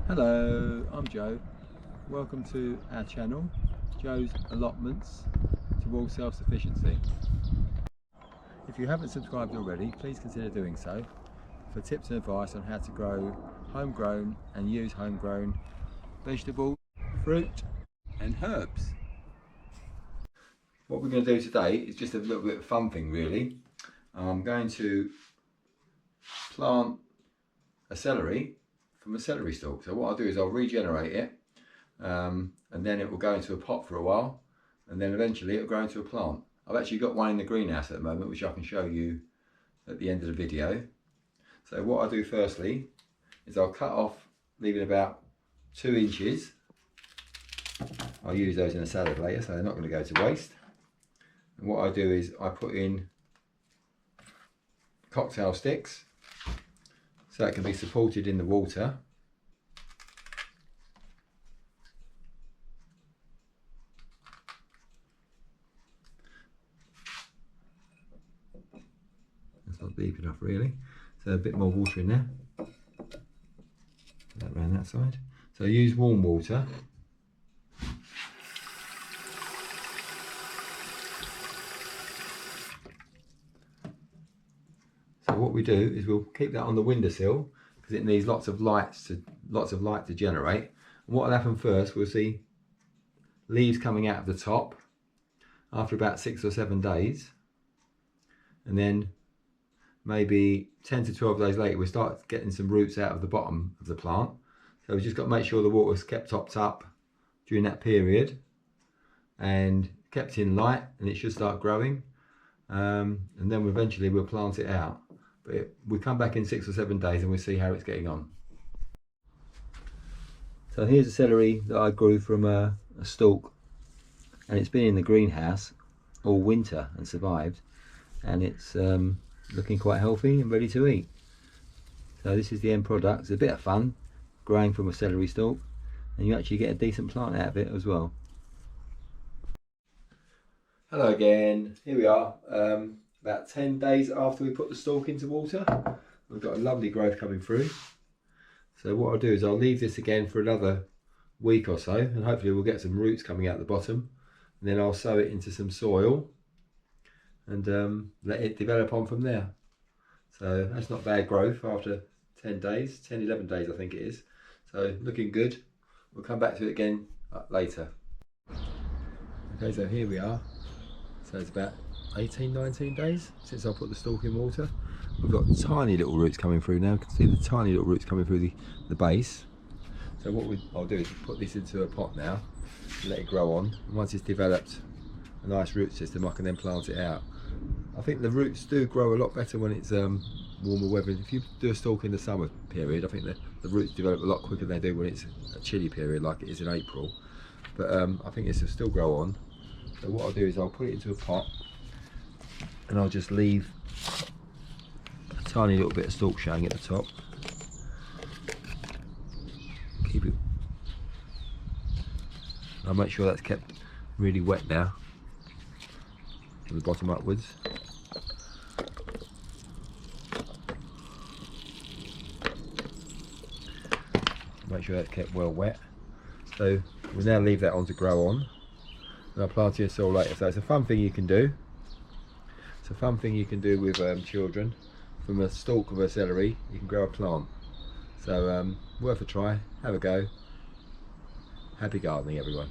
Hello, I'm Joe. Welcome to our channel, Joe's Allotments Towards Self-Sufficiency. If you haven't subscribed already, please consider doing so for tips and advice on how to grow homegrown and use homegrown vegetables, fruit and herbs. What we're going to do today is just a little bit of fun thing really. I'm going to plant a celery from a celery stalk. So what I'll do is I'll regenerate it and then it will go into a pot for a while and then eventually it'll grow into a plant. I've actually got one in the greenhouse at the moment which I can show you at the end of the video. So what I'll do firstly is I'll cut off, leaving about 2 inches. I'll use those in a salad later so they're not going to go to waste. And what I do is I put in cocktail sticks so it can be supported in the water. That's not deep enough really. So a bit more water in there. Put that around that side. So use warm water. So what we do is we'll keep that on the windowsill because it needs lots of light to generate. And what will happen first, we'll see leaves coming out of the top after about 6 or 7 days, and then maybe 10 to 12 days later we'll start getting some roots out of the bottom of the plant. So we've just got to make sure the water's kept topped up during that period and kept in light, and it should start growing, and then eventually we'll plant it out. But we'll come back in 6 or 7 days and we'll see how it's getting on. So here's a celery that I grew from a stalk, and it's been in the greenhouse all winter and survived, and it's looking quite healthy and ready to eat. So this is the end product. It's a bit of fun growing from a celery stalk, and you actually get a decent plant out of it as well. Hello again, here we are. About 10 days after we put the stalk into water, we've got a lovely growth coming through. So what I'll do is I'll leave this again for another week or so, and hopefully we'll get some roots coming out the bottom, and then I'll sow it into some soil and let it develop on from there. So that's not bad growth after 10 days, 11 days I think it is. So looking good. We'll come back to it again later. Okay, so here we are. So it's about 18-19 days since I put the stalk in water. We've got tiny little roots coming through now. You can see the tiny little roots coming through the base. So what I'll do is put this into a pot now and let it grow on. And once it's developed a nice root system, I can then plant it out. I think the roots do grow a lot better when it's warmer weather. If you do a stalk in the summer period, I think the roots develop a lot quicker than they do when it's a chilly period like it is in April. But I think this will still grow on. So what I'll do is I'll put it into a pot and I'll just leave a tiny little bit of stalk showing at the top. Keep it. I'll make sure that's kept really wet now, from the bottom upwards. Make sure that's kept well wet. So we'll now leave that on to grow on, and I'll plant it in soil later. So it's a fun thing you can do. It's a fun thing you can do with children. From a stalk of a celery, you can grow a plant. So worth a try, have a go. Happy gardening everyone.